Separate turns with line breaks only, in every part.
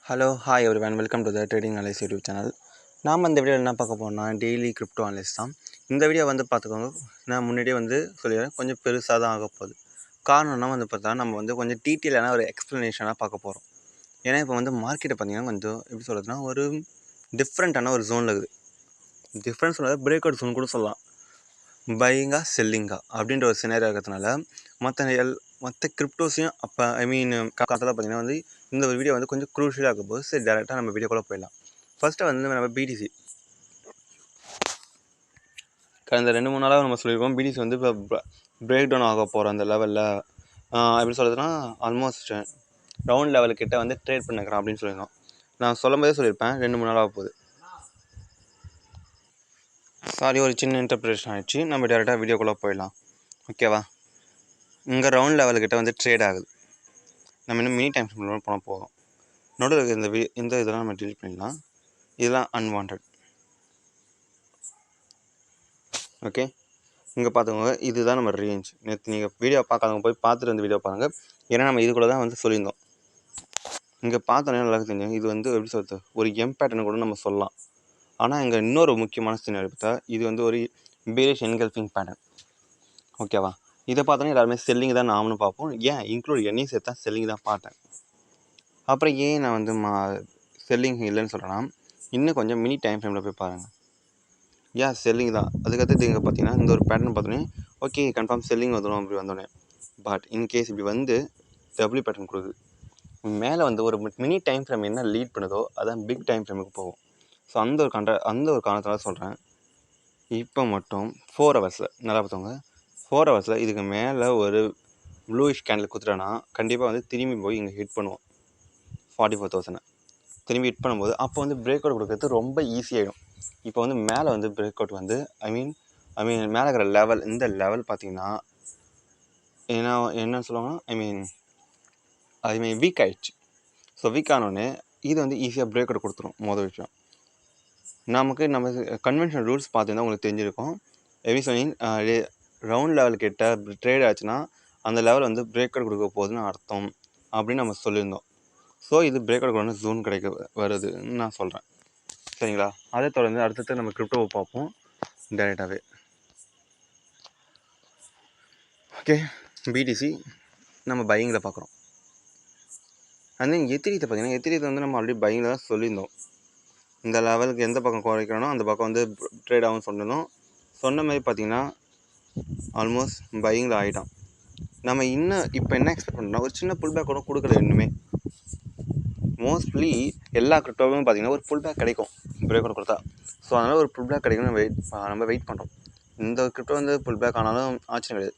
Hello hi everyone welcome to the trading analyse YouTube channel. நாம் இந்த video என்ன பார்க்க போகிறோம்னா டெய்லி கிரிப்டோ அனலைஸ் தான். இந்த வீடியோ பார்த்துக்கோங்க, நான் முன்னாடியே சொல்லிடுறேன், கொஞ்சம் பெருசாக தான் ஆக போகுது. காரணம்னா பார்த்தா நம்ம கொஞ்சம் டீட்டெயிலான ஒரு எக்ஸ்ப்ளனேஷனாக பார்க்க போகிறோம். ஏன்னா இப்போ மார்க்கெட்டை பார்த்தீங்கன்னா கொஞ்சம் எப்படி சொல்கிறதுனா ஒரு டிஃப்ரெண்ட்டான ஒரு ஜோனில் இருக்குது. டிஃப்ரெண்ட் சொன்னது பிரேக் அவுட் ஜோன் கூட சொல்லலாம். பையிங்கா செல்லிங்கா அப்படின்ற ஒரு சினாரியோ இருக்கிறதுனால மற்ற கிரிப்டோஸையும் அப்போ காலத்தில் பார்த்தீங்கன்னா இந்த ஒரு வீடியோ கொஞ்சம் க்ரூஷியலாக இருக்கும் போது சரி டேரெக்டாக நம்ம வீடியோக்குள்ளே போயிடலாம். ஃபஸ்ட்டு நம்ம பிடிசி கடந்த 2-3 நாளாக நம்ம சொல்லியிருக்கோம். பிடிசி இப்போ பிரேக் டவுன் ஆக போகிறோம் அந்த லெவலில். எப்படி சொல்கிறதுனா ஆல்மோஸ்ட் ரவுண்ட் லெவலுக்கிட்ட ட்ரேட் பண்ணிக்கிறோம் அப்படின்னு சொல்லியிருந்தோம். நான் சொல்லும் போதே சொல்லியிருப்பேன் 2-3 நாள் ஆக போகுது. சாரி, ஒரு சின்ன இன்டர்பிரேஷன் ஆகிடுச்சு. நம்ம டேரெக்டாக வீடியோக்குள்ளே போயிடலாம், ஓகேவா? இங்கே ரவுண்ட் லெவலுக்கிட்ட ட்ரேட் ஆகுது. நம்ம இன்னும் மினி டைம் ஃப்ரேமில் போனால் போதும். நோடு இந்த இதெல்லாம் நம்ம டெலிட் பண்ணிடலாம். இதெல்லாம் அன்வான்ட். ஓகே, இங்கே பார்த்துக்கோங்க, இதுதான் நம்ம ரேஞ்ச். நேற்று நீங்கள் வீடியோ பார்க்காதவங்க போய் பார்த்துட்டு வந்து வீடியோ பாருங்கள். ஏன்னா நம்ம இதுக்குள்ளே தான் சொல்லியிருந்தோம். இங்கே பார்த்தோன்னே நல்லா தெரியும். இது எப்படி சொல்கிறது, ஒரு எம் பேட்டர்னு கூட நம்ம சொல்லலாம். ஆனால் இங்கே இன்னொரு முக்கியமான சின்ன பார்த்தா இது ஒரு பேரிஷ் என்கல்ஃபிங் பேட்டர்ன், ஓகேவா? இதை பார்த்தோன்னே எல்லாருமே செல்லிங் தான் நாமளும் பார்ப்போம். ஏன் இன்க்ளூட் என்னையும் சேர்த்தா செல்லிங் தான் பார்த்தேன். அப்புறம் ஏன் நான் செல்லிங் இல்லைன்னு சொல்கிறேன்னா, இன்னும் கொஞ்சம் மினி டைம் ஃப்ரேமில் போய் பாருங்கள். ஏன் செல்லிங் தான். அதுக்கடுத்து இங்கே பார்த்தீங்கன்னா இந்த ஒரு பேட்டர்ன் பார்த்தோன்னே ஓகே கன்ஃபார்ம் செல்லிங் வந்துடும் அப்படி வந்தோடனே. பட் இன்கேஸ் இப்படி டபுள்யூ பேட்டர்ன் கொடுக்குது, மேலே ஒரு மினி டைம் ஃப்ரேம் என்ன லீட் பண்ணுதோ அதான் பிக் டைம் ஃப்ரேமுக்கு போகும். ஸோ அந்த ஒரு காரணத்தால் சொல்கிறேன். இப்போ மட்டும் 4 ஹவர்ஸில் நல்லா பார்த்தவங்க 4 ஹவர்ஸில் இதுக்கு மேலே ஒரு ப்ளூயிஷ் கேண்டில் குத்துட்டோன்னா கண்டிப்பாக திரும்பி போய் இங்கே ஹிட் பண்ணுவோம் 44,000. திரும்பி ஹிட் பண்ணும்போது அப்போ பிரேக் அவுட் கொடுக்குறது ரொம்ப ஈஸியாகிடும். இப்போ மேலே பிரேக் அவுட் ஐ மீன் மேலே இருக்கிற லெவல், இந்த லெவல் பார்த்தீங்கன்னா என்ன சொல்லுவாங்கன்னா வீக் ஆகிடுச்சு. ஸோ வீக் ஆனோடனே இது ஈஸியாக பிரேக் அவுட் கொடுத்துரும். மொதல் விஷயம் நம்ம கன்வென்ஷனல் ரூல்ஸ் பார்த்தீங்கன்னா உங்களுக்கு தெரிஞ்சிருக்கும். எப்படி சொன்னீங்க, ரவுண்ட் லெவல் கிட்ட ட்ரேட் ஆச்சுன்னா அந்த லெவல் பிரேக் அவுட் கொடுக்க போகுதுன்னு அர்த்தம் அப்படின்னு நம்ம சொல்லியிருந்தோம். ஸோ இது பிரேக் அவுட் கொண்டு ஜோன் கிடைக்க வருதுன்னு நான் சொல்கிறேன், சரிங்களா? அதை தொடர்ந்து அடுத்தது நம்ம கிரிப்டோவை பார்ப்போம் டைரெக்டாகவே. ஓகே, பிடிசி நம்ம பையிங்கில் பார்க்குறோம். அண்ட் தென் எத்திரியத்தை பார்த்தீங்கன்னா எத்திரியத்தை நம்ம ஆல்ரெடி பையிங்கில் தான் சொல்லியிருந்தோம். இந்த லெவலுக்கு எந்த பக்கம் குறைக்கணும் அந்த பக்கம் ட்ரேட் ஆகும்னு சொன்னதும் சொன்ன மாதிரி பார்த்தீங்கன்னா ஆல்மோஸ்ட் பையிங்கில் ஆகிட்டான். நம்ம இன்னும் இப்போ என்ன எக்ஸ்பெக்ட் பண்ணுறோம்னா ஒரு சின்ன புல் பேக் கூட கொடுக்கல. இன்னுமே மோஸ்ட்லி எல்லா கிரிப்டோவும் பார்த்தீங்கன்னா ஒரு புல் பேக் கிடைக்கும் பிரேக் அவுட் கொடுத்தா. ஸோ அதனால் ஒரு புல் பேக் கிடைக்கணும் நம்ம வெயிட் பண்ணுறோம். இந்த கிரிப்டோ புல் பேக் ஆனாலும் ஆச்சரியம் கிடையாது.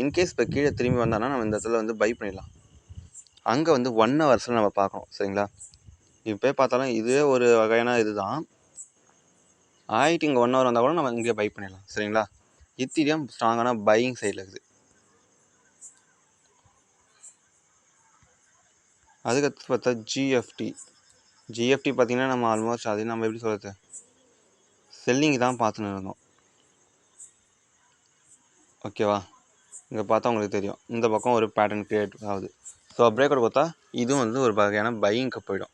இன்கேஸ் இப்போ கீழே திரும்பி வந்தானா நம்ம இந்த இடத்துல பை பண்ணிடலாம். அங்கே 1 ஹவர்ஸில் நம்ம பார்க்கணும், சரிங்களா? இப்போ பார்த்தாலும் இதே ஒரு வகையான இதுதான் ஆகிட்டு. இங்கே 1 ஹவர் வந்தால் கூட நம்ம இங்கே பை பண்ணிடலாம், சரிங்களா? இத்தீரியம் ஸ்ட்ராங்கான பையிங் சைடில் இருக்குது. அதுக்கடுத்து பார்த்தா ஜிஎஃப்டி பார்த்திங்கன்னா நம்ம ஆல்மோஸ்ட் அது நம்ம எப்படி சொல்கிறது செல்லிங் தான் பார்த்துன்னு இருந்தோம், ஓகேவா? இங்கே பார்த்தா உங்களுக்கு தெரியும் இந்த பக்கம் ஒரு பேட்டர்ன் க்ரியேட் ஆகுது. ஸோ பிரேக் அவுட் பார்த்தா இதுவும் ஒரு வகையான பையிங்க்கு போயிடும்.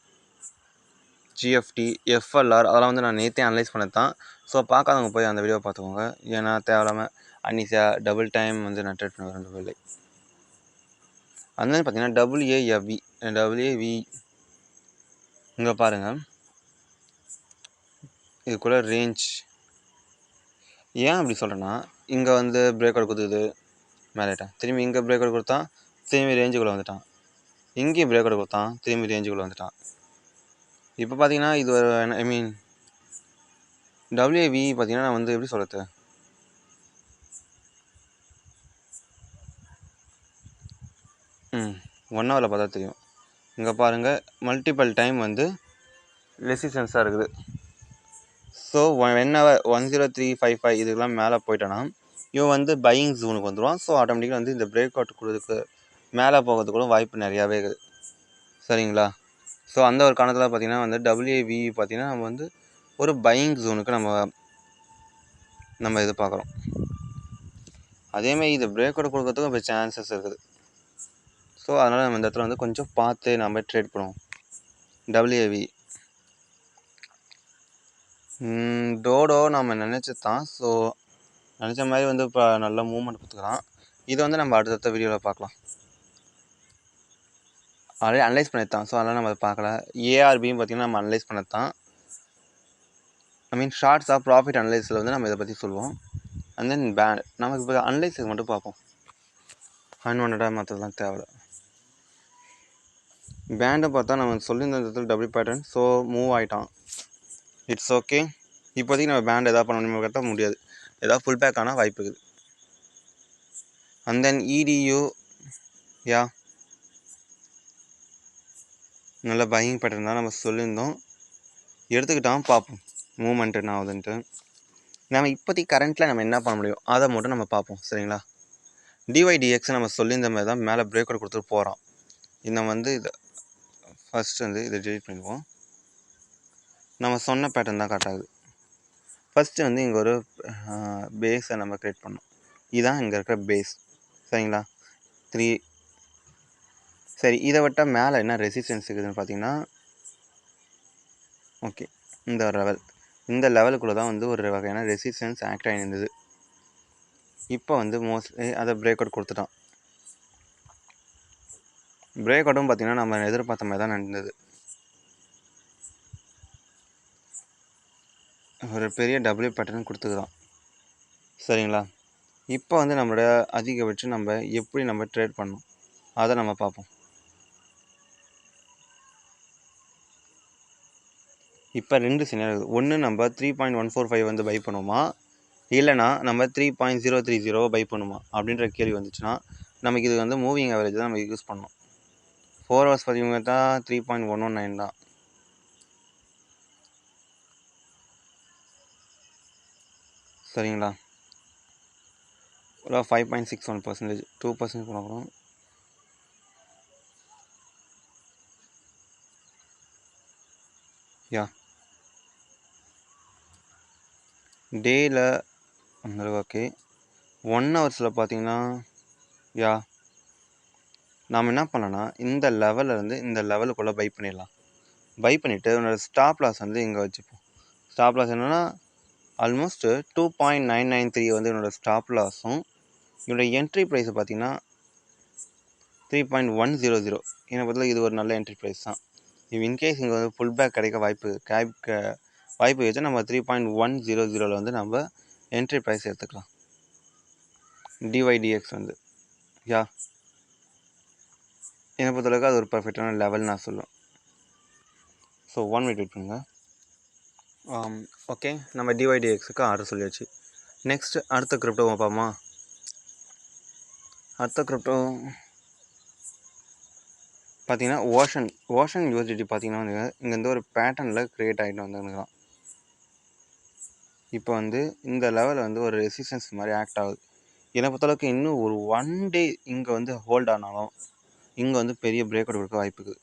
ஜிஎஃப்டி, எஃப்எல்ஆர் அதெல்லாம் நான் நேற்றே அனலைஸ் பண்ணது தான். ஸோ பார்க்காதவங்க போய் அந்த வீடியோ பார்த்துக்கோங்க. ஏன்னா தேவையில்லாமல் அன்னிசா டபுள் டைம் நான் ட்ரேட் பண்ண விரும்பவில்லை. அந்த மாதிரி பார்த்தீங்கன்னா டபிள்யூஏவி இங்கே பாருங்கள், இதுக்குள்ளே ரேஞ்ச். ஏன் அப்படி சொல்கிறேன்னா இங்கே பிரேக் அவுட் கொடுத்துது மேலேட்டான், திரும்பி இங்கே பிரேக் அவுட் கொடுத்தான், திரும்பி ரேஞ்சுக்குள்ளே வந்துட்டான், இங்கேயும் பிரேக் அவுட் கொடுத்தான், திரும்பி ரேஞ்சுக்குள்ளே வந்துட்டான். இப்போ பார்த்தீங்கன்னா இது ஒரு டபிள்யூஏவி பார்த்தீங்கன்னா நான் எப்படி சொல்கிறது, ஒன் ஹவரில் பார்த்தா தெரியும். இங்கே பாருங்கள் மல்டிபிள் டைம் ரெசிஸ்டன்ஸாக இருக்குது. ஸோ 1 ஹவர் 10355 இதுக்கெல்லாம் மேலே போயிட்டானா இவன் பையிங் ஜோனுக்கு வந்துடுவான். ஸோ ஆட்டோமேட்டிக்காக இந்த பிரேக் அவுட் கொடுத்துக்கு மேலே போகிறதுக்கு கூட வாய்ப்பு நிறையாவே இருக்குது, சரிங்களா? ஸோ அந்த ஒரு காரணத்தில் பார்த்தீங்கன்னா டபிள்யூஏவி பார்த்தீங்கன்னா நம்ம ஒரு பையிங் ஜோனுக்கு நம்ம இது பார்க்குறோம். அதேமாதிரி இது பிரேக் அவுட் கொடுக்கறதுக்கும் இப்போ சான்சஸ் இருக்குது. ஸோ அதனால் நம்ம இந்த இடத்துல கொஞ்சம் பார்த்து நம்ம ட்ரேட் பண்ணுவோம். டபிள்யூஏவி டோடோ நம்ம நினச்சது தான். ஸோ நினச்ச மாதிரி வந்து இப்போ நல்ல மூவ்மெண்ட் கொடுத்துக்கலாம். இதை வந்து நம்ம அடுத்தடுத்த வீடியோவில் பார்க்கலாம். ஆல்ரெடி அனலைஸ் பண்ணது தான். ஸோ அதெல்லாம் நம்ம அதை பார்க்கல. ஏஆர்பியும் பார்த்திங்கன்னா நம்ம அனலைஸ் பண்ணது தான். ஷார்ட்ஸ் ஆஃப் ப்ராஃபிட் அனலைஸில் வந்து நம்ம இதை பற்றி சொல்லுவோம். அண்ட் தென் பேண்ட் நமக்கு இப்போ அனலைஸுக்கு மட்டும் பார்ப்போம். அன்வான்டாக மற்றதெல்லாம் தேவை. பேண்டை பார்த்தா நம்ம சொல்லியிருந்த டபுள் பேட்டர்ன். ஸோ மூவ் ஆகிட்டான். It's okay. இப்போதைக்கு நம்ம பேண்ட் எதாவது பண்ண கட்ட முடியாது. ஏதாவது ஃபுல் பேக் ஆனால் வாய்ப்பு இருக்குது. அண்ட் தென் இடியூ யா நல்ல பையிங் பேட்டர்ன் தான் நம்ம சொல்லியிருந்தோம். எடுத்துக்கிட்டான் பார்ப்போம் மூவ்மெண்ட் என்ன ஆகுதுன்ட்டு. நம்ம இப்போதைக்கு கரண்ட்டில் நம்ம என்ன பண்ண முடியும் அதை மட்டும் நம்ம பார்ப்போம். சரிங்களா? டிஒய்டிஎக்ஸ் நம்ம சொல்லியிருந்த மாதிரி தான் மேலே பிரேக் அவுட் கொடுத்துட்டு போகிறோம். இதை வந்து இதை ஃபஸ்ட்டு வந்து இதை டெலிட் பண்ணிடுவோம். நம்ம சொன்ன பேட்டர்ன் தான் கரெக்டாகுது. ஃபஸ்ட்டு வந்து இங்கே ஒரு பேஸை நம்ம க்ரியேட் பண்ணோம். இதுதான் இங்கே இருக்கிற பேஸ். சரிங்களா? 3 சரி. இதை விட்டால் மேலே என்ன ரெசிஸ்டன்ஸ் இருக்குதுன்னு பார்த்தீங்கன்னா, ஓகே இந்த லெவல், இந்த லெவலுக்குள்ளே தான் வந்து ஒரு வகையான ரெசிஸ்டன்ஸ் ஆக்ட் ஆகிருந்தது. இப்போ வந்து மோஸ்ட்லி அதை பிரேக் அவுட் கொடுத்துட்டான். பிரேக் அவுட்டும் பார்த்திங்கன்னா நம்ம எதிர்பார்த்த மாதிரி தான் நடந்தது. ஒரு பெரிய டபிள்யூ பேட்டர்ன் கொடுத்துக்கிறோம். சரிங்களா? இப்போ வந்து நம்மளோட அதிகபட்சம் நம்ம எப்படி நம்ம ட்ரேட் பண்ணணும் அதை நம்ம பார்ப்போம். இப்போ 2 சினாரியோ இருக்குது. ஒன்று நம்ம 3.145 வந்து பை பண்ணுவோமா, இல்லைனா நம்ம 3.030 பை பண்ணுமா அப்படின்ற கேள்வி வந்துச்சுன்னா நமக்கு இது வந்து மூவிங் ஆவரேஜ் தான் நம்ம யூஸ் பண்ணணும். 4 ஹவர்ஸ் பார்த்தீங்கன்னா தான் 3.119 தான். சரிங்களா? ஒரு 5.61%, 2% போனோம். யா டேயில் ஓகே. 1 ஹவர்ஸில் பார்த்தீங்கன்னா யா நாம் என்ன பண்ணலான்னா இந்த லெவலில் இருந்து இந்த லெவலுக்குள்ளே பை பண்ணிடலாம். பை பண்ணிவிட்டு என்னோடய ஸ்டாப் லாஸ் வந்து இங்கே வச்சுப்போம். ஸ்டாப் லாஸ் என்னென்னா ஆல்மோஸ்ட் 2.993 வந்து என்னோடய ஸ்டாப் லாஸும், என்னோடய என்ட்ரி ப்ரைஸை பார்த்தீங்கன்னா 3.100. என்னை பொறுத்தவரை இது ஒரு நல்ல என்ட்ரி ப்ரைஸ் தான். இப்போ இன்கேஸ் இங்கே வந்து ஃபுல் பேக் கிடைக்க வாய்ப்பு வச்சு நம்ம 3.100 வந்து நம்ம என்ட்ரி ப்ரைஸ் எடுத்துக்கலாம். டிஒய்டிஎக்ஸ் வந்து யா என்னை பொறுத்தளவுக்கு அது ஒரு பர்ஃபெக்டான லெவல் நான் சொல்லுவேன். ஸோ 1 மினிட் வெயிட் பண்ணுங்க. ஓகே, நம்ம டிஒய்டிஎக்ஸுக்கு ஆர்டர் சொல்லியாச்சு. நெக்ஸ்ட்டு அடுத்த கிரிப்டோ பார்ப்போமா? அடுத்த கிரிப்டோ பார்த்தீங்கன்னா ஓஷன் யூஎஸ்டிடி பார்த்தீங்கன்னா வந்து இங்கேருந்து ஒரு பேட்டர்னில் க்ரியேட் ஆகிட்டு வந்துருக்கலாம். இப்போ வந்து இந்த லெவலில் வந்து ஒரு ரெசிஸ்டன்ஸ் மாதிரி ஆக்ட் ஆகுது. என்னை பொறுத்தளவுக்கு இன்னும் ஒரு 1 டே இங்கே வந்து ஹோல்ட் ஆனாலும் இங்கே வந்து பெரிய பிரேக் அவுட் கொடுக்க வாய்ப்பு இருக்குது.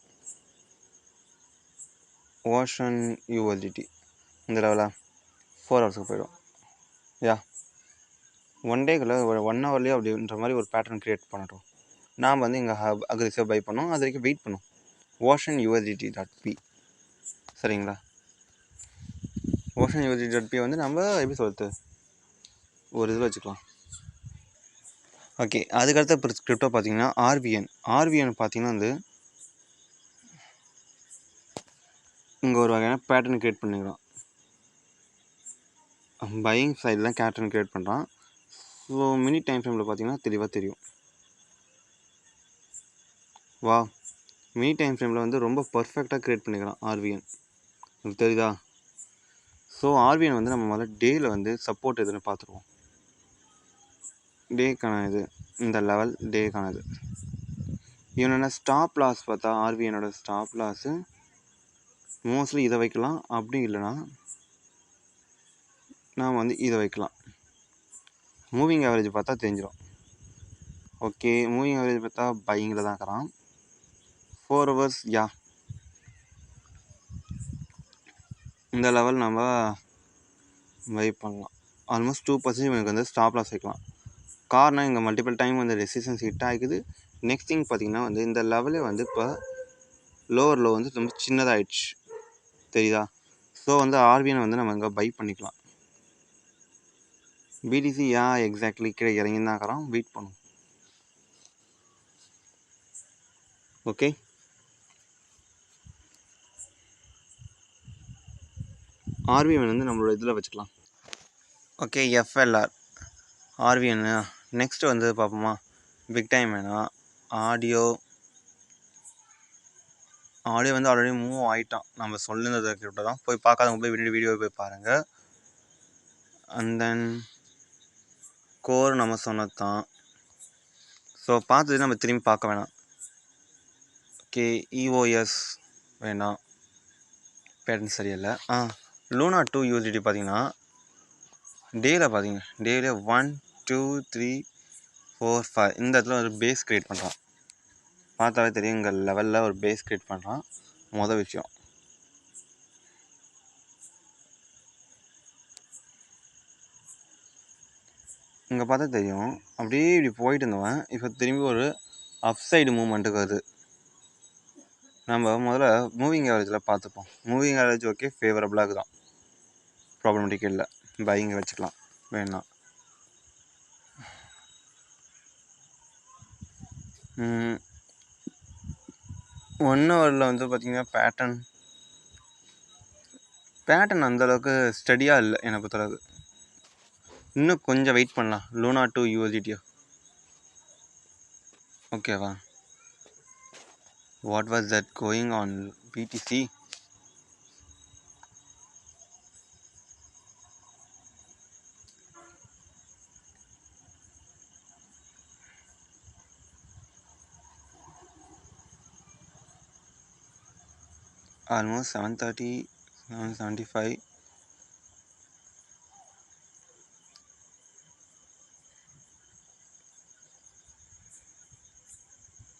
ஓஷன் யூஎஸ்டிடி இந்த லெவலாக 4 ஹவர்ஸுக்கு போயிடும். யா 1 டேக்குள்ளே ஒரு 1 ஹவர்லேயே அப்படின்ற மாதிரி ஒரு பேட்டர்ன் க்ரியேட் பண்ணட்டும். நாம் வந்து இங்கே அக்ரெசிவாக பை பண்ணோம். அது வரைக்கும் வெயிட் பண்ணோம். ஓஷன் யூஎஸ்டிடி.பி சரிங்களா? ஓஷன் யூஎஸ்டிடி.பி வந்து நம்ம எப்படி சொல்கிறது ஒரு இதில் வச்சுக்கலாம். ஓகே, அதுக்கடுத்த கிரிப்டோ பார்த்தீங்கன்னா ஆர்விஎன் பார்த்தீங்கன்னா வந்து இங்கே ஒரு வகையான பேட்டர்ன் க்ரியேட் பண்ணிக்கிறோம். பையிங் சைடில் தான் பேட்டர்ன் க்ரியேட் பண்ணுறான். ஸோ மினி டைம் ஃப்ரேமில் பார்த்தீங்கன்னா தெளிவாக தெரியும். வா மினி டைம் ஃப்ரேமில் வந்து ரொம்ப பர்ஃபெக்டாக க்ரியேட் பண்ணிக்கிறான் ஆர்விஎன். உங்களுக்கு தெரியுதா? ஸோ ஆர்விஎன் வந்து நம்ம முதல்ல டேயில் வந்து சப்போர்ட் எதுன்னு பார்த்துருவோம். டேக்கான இது இந்த லெவல் டேக்கானது. இவனோட ஸ்டாப் லாஸ் பார்த்தா ஆர்விஎனோட ஸ்டாப் லாஸு மோஸ்ட்லி இதை வைக்கலாம். அப்படி இல்லைன்னா நாம் வந்து இதை வைக்கலாம். மூவிங் ஆவரேஜ் பார்த்தா தெரிஞ்சிடும். ஓகே, மூவிங் ஆவரேஜ் பார்த்தா பையிங்கில் தான் இருக்கிறான். 4 ஹவர்ஸ் யா இந்த லெவல் நம்ம பை பண்ணலாம். ஆல்மோஸ்ட் 2% எனக்கு வந்து ஸ்டாப் லாஸ் வைக்கலாம். காரணம் இங்கே மல்டிபிள் டைம் வந்து ரெசிஸ்டன்ஸ் ஹிட் ஆகிக்குது. நெக்ஸ்ட் திங் பார்த்திங்கன்னா வந்து இந்த லெவலே வந்து இப்போ லோவர் லோ வந்து ரொம்ப சின்னதாகிடுச்சு தெரியுதா. ஸோ வந்து ஆர்பிஎன் வந்து நம்ம இங்கே பை பண்ணிக்கலாம். பிடிசி எக்ஸாக்ட்லி கீழே இறங்கின்னு தான் இருக்கிறோம், வெயிட் பண்ணும். ஓகே, ஆர்பிஎன் வந்து நம்மளோட இதில் வச்சுக்கலாம். Okay, FLR RPN. நெக்ஸ்ட்டு வந்து பார்ப்போமா, பிக் டைம் வேணாம். ஆடியோ வந்து ஆல்ரெடி மூவ் ஆகிட்டான், நம்ம சொல்லுனதை கிட்ட தான். போய் பார்க்காதவங்க போய் வீடியோ போய் பாருங்கள். அண்ட் தென் கோர் நம்ம சொன்னது தான். ஸோ பார்த்துட்டு நம்ம திரும்பி பார்க்க வேணாம். ஓகே, இஓஎஸ் வேணாம், பேட்டர்ன் சரியில்லை. லூனா 2 யூஎஸ்டிடி பார்த்தீங்கன்னா டேயில் பார்த்தீங்கன்னா டேயில் 1 2 3 4 5 இந்த இடத்துல ஒரு பேஸ் க்ரியேட் பண்ணுறான். பார்த்தாவே தெரியும், இங்கே லெவலில் ஒரு பேஸ் க்ரியேட் பண்ணுறான். மொதல் விஷயம். இங்கே பார்த்தா தெரியும், அப்படியே இப்படி போயிட்டு இருந்தவன் இப்போ திரும்பி ஒரு அப்சைடு மூமெண்ட்டுக்கு வருது. நம்ம முதல்ல மூவிங் ஆவரேஜில் பார்த்துப்போம். மூவிங் ஆவரேஜ் ஓகே, ஃபேவரபுளாக தான், ப்ராப்ளமேட்டிக் இல்லை, பையிங்க வச்சுக்கலாம் வேணாம். 1 ஹவரில் வந்து பார்த்திங்கன்னா பேட்டர்ன் அந்தளவுக்கு ஸ்டடியாக இல்லை என்னை பொறுத்தளவுக்கு. இன்னும் கொஞ்சம் வெயிட் பண்ணலாம். லூனா 2 யூஎஸ்டிடியோ ஓகேவா. What was that going on BTC? Almost 730 775.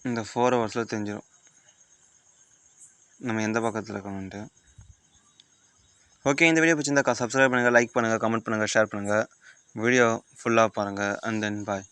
இந்த 4 ஹவர்ஸில் தெரிஞ்சிடும் நம்ம எந்த பக்கத்தில் இருக்கணுன்ட்டு. ஓகே, இந்த வீடியோ பிடிச்சிருந்தாக்கா சப்ஸ்கிரைப் பண்ணுங்கள், லைக் பண்ணுங்கள், கமெண்ட் பண்ணுங்கள், ஷேர் பண்ணுங்கள். வீடியோ ஃபுல்லாக பாருங்கள். And then bye.